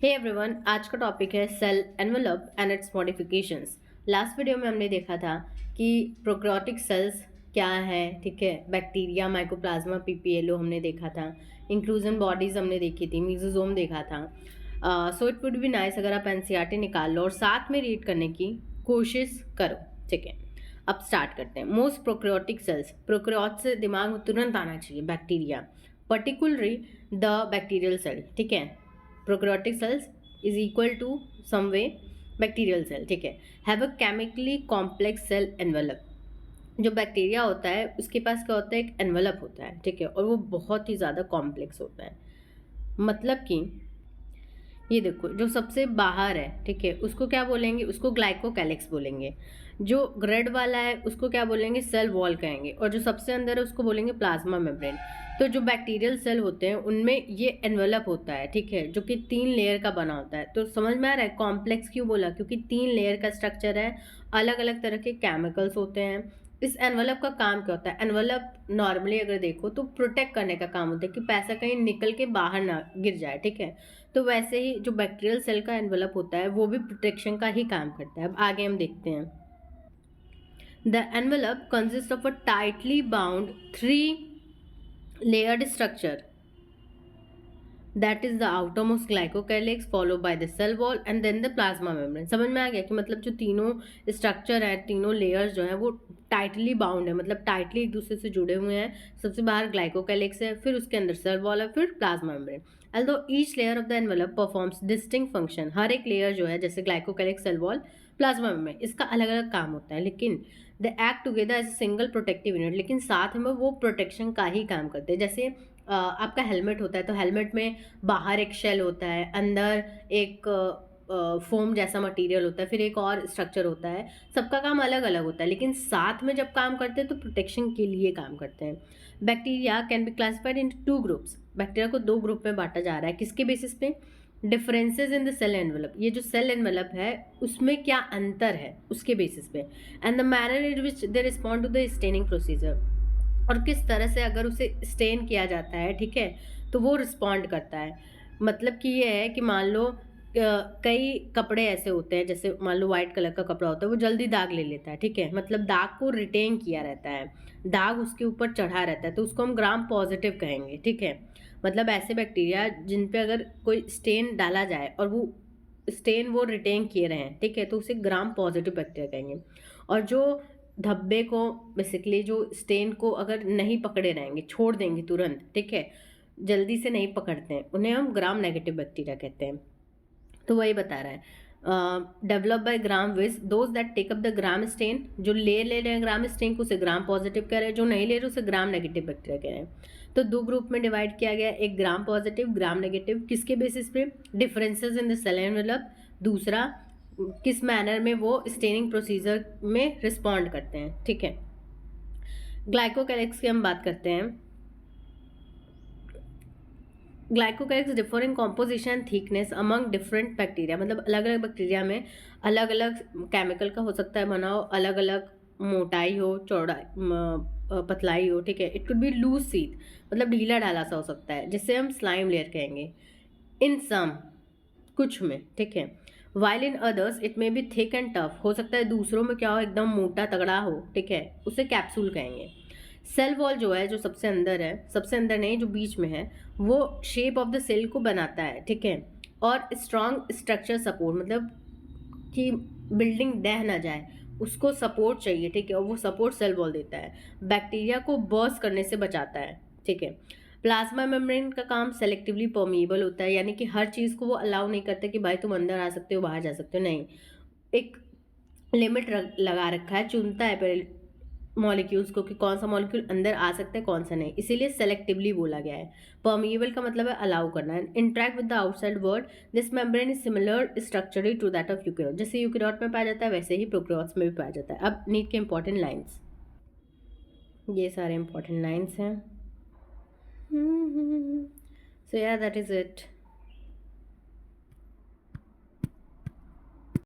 Hey everyone, आज का topic है cell envelope and its modifications. Last video में हमने देखा था कि प्रोकैरियोटिक सेल्स क्या है, ठीक है। बैक्टीरिया, माइकोप्लाज्मा, पीपीएलओ हमने देखा था। इंक्लूजन बॉडीज हमने देखी थी, मेसोजोम देखा था। So it would be nice अगर आप एनसीईआरटी निकाल लो और साथ में रीड करने की कोशिश करो, ठीक है। अब स्टार्ट करते हैं। मोस्ट प्रोकैरियोटिक सेल्स, प्रोकैरियोट से दिमाग में तुरंत आना चाहिए bacteria, particularly the bacterial cell, ठीक है। Prokaryotic cells is equal to some way bacterial cell, ठीक है। Have a chemically complex cell envelope. जो बैक्टीरिया होता है उसके पास क्या होता है, एक एनवेलप होता है, ठीक है, और वो बहुत ही ज़्यादा कॉम्प्लेक्स होता है। मतलब कि ये देखो, जो सबसे बाहर है, ठीक है, उसको क्या बोलेंगे, उसको ग्लाइकोकैलिक्स बोलेंगे। जो रेड वाला है उसको क्या बोलेंगे, सेल वॉल कहेंगे, और जो सबसे अंदर है उसको बोलेंगे प्लाज्मा मेम्ब्रेन। तो जो बैक्टीरियल सेल होते हैं उनमें ये एनवेलप होता है, ठीक है, जो कि 3 लेयर का बना होता है। तो समझ में आ रहा है कॉम्प्लेक्स क्यों बोला, क्योंकि 3 लेयर का स्ट्रक्चर है, अलग अलग तरह के केमिकल्स होते हैं। इस एनवेलप का काम क्या होता है, एनवेलप नॉर्मली अगर देखो तो प्रोटेक्ट करने का काम होता है कि पैसा कहीं निकल के बाहर ना गिर जाए, ठीक है। तो वैसे ही जो बैक्टीरियल सेल का एनवेलप होता है वो भी प्रोटेक्शन का ही काम करता है। अब आगे हम देखते हैं। The envelope consist of a tightly bound 3 layered structure, that is the outermost glycocalyx followed by the cell wall and then the plasma membrane। समझ में आ गया कि मतलब जो तीनों स्ट्रक्चर है, तीनों लेयर्स जो है वो टाइटली बाउंड है, मतलब टाइटली एक दूसरे से जुड़े हुए हैं। सबसे बाहर ग्लाइकोकैलिक्स है, फिर उसके अंदर सेल वॉल है, फिर plasma membrane. although each layer of the envelope performs distinct function, हर एक लेयर जो है जैसे glycocalyx, cell wall, plasma membrane, इसका अलग अलग काम होता है, लेकिन the act together as a single protective unit. लेकिन साथ में वो प्रोटेक्शन का ही काम करते हैं। जैसे आपका हेलमेट होता है तो हेलमेट में बाहर एक शेल होता है, अंदर एक फोम जैसा मटेरियल होता है, फिर एक और स्ट्रक्चर होता है। सबका काम अलग अलग होता है, लेकिन साथ में जब काम करते हैं तो प्रोटेक्शन के लिए काम करते हैं। Bacteria can be classified in 2 groups. Bacteria को 2 ग्रुप में बांटा जा रहा है, किसके बेसिस पे, differences in the cell envelope. ये जो सेल एनवेलप है उसमें क्या अंतर है उसके बेसिस पे, and the manner in which they respond to the staining procedure, और किस तरह से अगर उसे स्टेन किया जाता है, ठीक है, तो वो रिस्पॉन्ड करता है। मतलब कि ये है कि मान लो कई कपड़े ऐसे होते हैं, जैसे मान लो व्हाइट कलर का कपड़ा होता है, वो जल्दी दाग ले लेता है, ठीक है, मतलब दाग को रिटेन किया रहता है, दाग उसके ऊपर चढ़ा रहता है, तो उसको हम ग्राम पॉजिटिव कहेंगे, ठीक है। मतलब ऐसे बैक्टीरिया जिन पे अगर कोई स्टेन डाला जाए और वो स्टेन वो रिटेन किए रहे हैं, ठीक है, तो उसे ग्राम पॉजिटिव बैक्टीरिया कहेंगे। और जो धब्बे को, बेसिकली जो स्टेन को अगर नहीं पकड़े रहेंगे, छोड़ देंगे तुरंत, ठीक है, जल्दी से नहीं पकड़ते हैं, उन्हें हम ग्राम नेगेटिव बैक्टीरिया कहते हैं। तो वही बता रहा है, develop by Gram with those that take up the Gram stain. जो ले रहे हैं ग्राम स्टेन को उसे ग्राम पॉजिटिव कह रहे हैं, जो नहीं ले रहे उसे ग्राम नेगेटिव बैक्टीरिया कह रहे हैं। तो 2 ग्रुप में डिवाइड किया गया, एक ग्राम पॉजिटिव, ग्राम नेगेटिव। किसके बेसिस पे, differences in the cell envelope, दूसरा किस मैनर में वो स्टेनिंग प्रोसीजर में रिस्पॉन्ड करते हैं, ठीक है। ग्लाइकोकैलिक्स की हम बात करते हैं। Glycocalyx differ in composition thickness among different bacteria, मतलब अलग अलग बैक्टीरिया में अलग अलग केमिकल का हो सकता है बना हो, अलग अलग मोटाई हो, चौड़ाई, पतलाई हो, ठीक है। It could be loose sheath, मतलब ढीला ढाला सा हो सकता है, जिससे हम स्लाइम लेयर कहेंगे। इन सम, कुछ में, ठीक है। While in others it may be thick and tough, हो सकता है दूसरों में क्या हो, एकदम मोटा तगड़ा हो, ठीक है, उसे कैप्सूल कहेंगे। सेल वॉल जो है, जो सबसे अंदर है, सबसे अंदर नहीं जो बीच में है, वो शेप ऑफ द सेल को बनाता है, ठीक है, और स्ट्रॉन्ग स्ट्रक्चर सपोर्ट, मतलब कि बिल्डिंग ढह ना जाए उसको सपोर्ट चाहिए, ठीक है, और वो सपोर्ट सेल वॉल देता है, बैक्टीरिया को बर्स्ट करने से बचाता है, ठीक है। प्लाज्मा मेम्ब्रेन का काम सेलेक्टिवली परमिएबल होता है, यानी कि हर चीज़ को वो अलाउ नहीं करता कि भाई तुम अंदर आ सकते हो, बाहर जा सकते हो, नहीं, एक लिमिट लगा रखा है, चुनता है मॉलिक्यूल्स को कि कौन सा मॉलिक्यूल अंदर आ सकता है, कौन सा नहीं, इसीलिए सेलेक्टिवली बोला गया है। परमिएबल का मतलब है अलाउ करना है। Interact with the outside world, this membrane is similar structurally to that of eukaryote. जैसे यूकैरियोट में पाया जाता है वैसे ही प्रोकैरियोट्स में भी पाया जाता है। अब नीट के इंपॉर्टेंट लाइन्स, ये सारे इंपॉर्टेंट लाइन्स हैं। सो या दैट इज इट।